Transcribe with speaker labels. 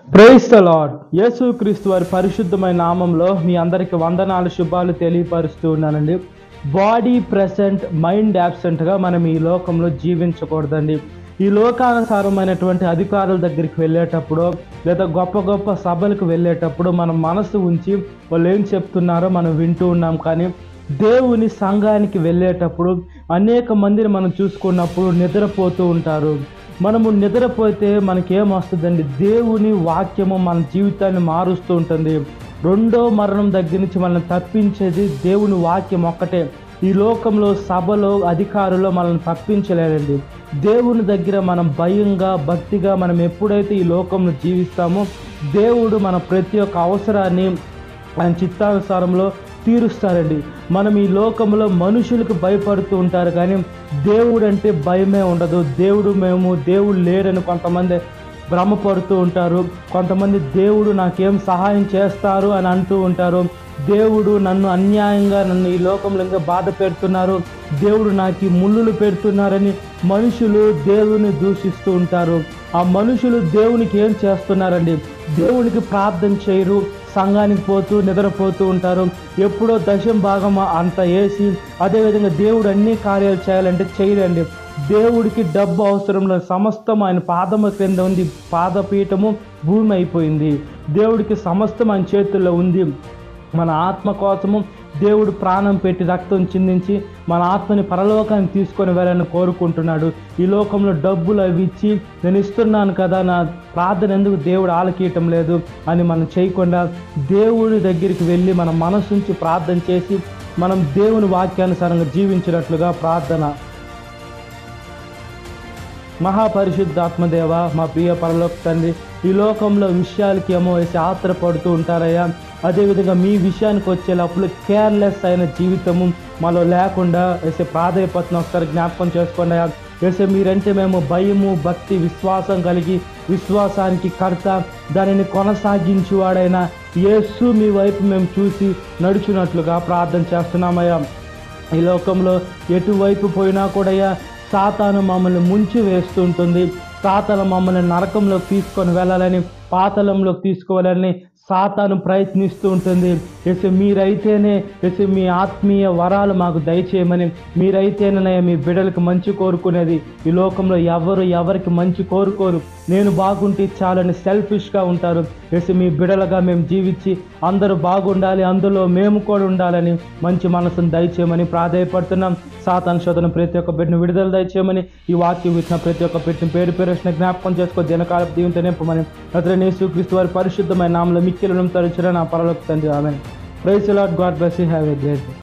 Speaker 1: Praise the lord. యేసుక్రీస్తు వారి పరిశుద్ధమైన నామంలో మీ అందరికి వందనాలు శుభాలు తెలియపరుస్తూ ఉన్నానండి. బాడీ ప్రెసెంట్ మైండ్ యాబ్సెంట్గా మనం ఈ లోకంలో జీవించకూడదండి. ఈ లోకానుసారమైనటువంటి అధికారుల దగ్గరికి వెళ్ళేటప్పుడు లేదా గొప్ప గొప్ప సభలకు వెళ్ళేటప్పుడు మనం మనసు ఉంచి వాళ్ళు ఏం చెప్తున్నారో మనం వింటూ ఉన్నాం. కానీ దేవుని సంఘానికి వెళ్ళేటప్పుడు అనేక మందిని మనం చూసుకున్నప్పుడు నిద్రపోతూ ఉంటారు. మనము నిద్రపోతే మనకేం వస్తుందండి? దేవుని వాక్యము మన జీవితాన్ని మారుస్తూ ఉంటుంది. రెండో మరణం దగ్గర నుంచి మనల్ని తప్పించేది దేవుని వాక్యం ఒక్కటే. ఈ లోకంలో సభలో అధికారులు మనల్ని తప్పించలేరండి. దేవుని దగ్గర మనం భయంగా భక్తిగా మనం ఎప్పుడైతే ఈ లోకంలో జీవిస్తామో దేవుడు మన ప్రతి ఒక్క అవసరాన్ని ఆయన చిత్తానుసారంలో తీరుస్తారండి. మనం ఈ లోకంలో మనుషులకు భయపడుతూ ఉంటారు, కానీ దేవుడు అంటే భయమే ఉండదు. దేవుడు లేడని కొంతమంది భ్రమపడుతూ ఉంటారు. కొంతమంది దేవుడు నాకేం సహాయం చేస్తారు అని అంటూ ఉంటారు. దేవుడు నన్ను అన్యాయంగా నన్ను ఈ లోకంలో ఇంకా బాధ పెడుతున్నారు, దేవుడు నాకు ఈ ముళ్ళులు పెడుతున్నారని మనుషులు దేవుని దూషిస్తూ ఉంటారు. ఆ మనుషులు దేవునికి ఏం చేస్తున్నారండి? దేవునికి ప్రార్థన చేయరు, సంఘానికి పోతూ నిద్రపోతూ ఉంటారు. ఎప్పుడో దశం భాగం అంత వేసి అదేవిధంగా దేవుడు అన్ని కార్యాలు చేయాలంటే చేయరండి. దేవుడికి డబ్బు అవసరం లేదు, సమస్తం ఆయన పాదము క్రింద ఉంది. పాదపీఠము భూమి అయిపోయింది. దేవుడికి సమస్తం ఆయన చేతుల్లో ఉంది. మన ఆత్మ కోసము దేవుడు ప్రాణం పెట్టి రక్తం చిందించి మన ఆత్మని పరలోకానికి తీసుకొని వెళ్ళాలని కోరుకుంటున్నాడు. ఈ లోకంలో డబ్బులు అవి ఇచ్చి నేను ఇస్తున్నాను కదా, నా ప్రార్థన ఎందుకు దేవుడు ఆలకీయటం లేదు అని మనం చేయకుండా దేవుడి దగ్గరికి వెళ్ళి మన మనసు నుంచి ప్రార్థన చేసి మనం దేవుని వాక్యానుసారంగా జీవించినట్లుగా ప్రార్థన. మహాపరిశుద్ధాత్మదేవ, మా ప్రియ పరలోక తండ్రి, ఈ లోకంలో విషయాలకి ఏమో వేసి ఆత్రపడుతూ ఉంటారయ్యా. అదేవిధంగా మీ విషయానికి వచ్చేటప్పుడు కేర్లెస్ అయిన జీవితము మాలో లేకుండా వేసే ప్రాధాన్యపత్రం ఒకసారి జ్ఞాపకం చేసుకోండి అయ్యా. వేసే మీరంటే మేము భయము భక్తి విశ్వాసం కలిగి విశ్వాసానికి కర్త దానిని కొనసాగించేవాడైనా యేసు మీ వైపు మేము చూసి నడుచున్నట్లుగా ప్రార్థన చేస్తున్నామయ్యా. ఈ లోకంలో ఎటువైపు పోయినా కూడా సాతాను మమ్మల్ని ముంచి వేస్తుంటుంది. సాతాను మమ్మల్ని నరకంలోకి తీసుకొని వెళ్ళాలని, పాతాళంలోకి తీసుకోవాలని సాతాను ప్రయత్నిస్తూ ఉంటుంది. మీరైతేనే మీ ఆత్మీయ వరాలు మాకు దయచేయమని, మీరైతేనే మీ బిడ్డలకు మంచి కోరుకునేది. ఈ లోకంలో ఎవరికి మంచి కోరుకోరు, నేను బాగుంటే చాలని సెల్ఫిష్గా ఉంటారు. మీ బిడ్డలుగా మేము జీవించి అందరూ బాగుండాలి, అందులో మేము కూడా ఉండాలని మంచి మనసును దయచేయమని ప్రాధాయపడుతున్నాం. సాతాను శోధన ప్రతి ఒక్క బిడ్డను విడుదల దయచేయమని, ఈ వాక్యం ఇచ్చిన ప్రతి ఒక్క బిడ్డను పేరు జ్ఞాపకం చేసుకో దినకాల దీవంతో నింపమని యేసుక్రీస్తు వారి పరిశుద్ధమైన నామములో మిక్కిలను తరచున నా పరలోక తండ్రి. ఆమేన్. Praise the lord. God bless you. Have a great day.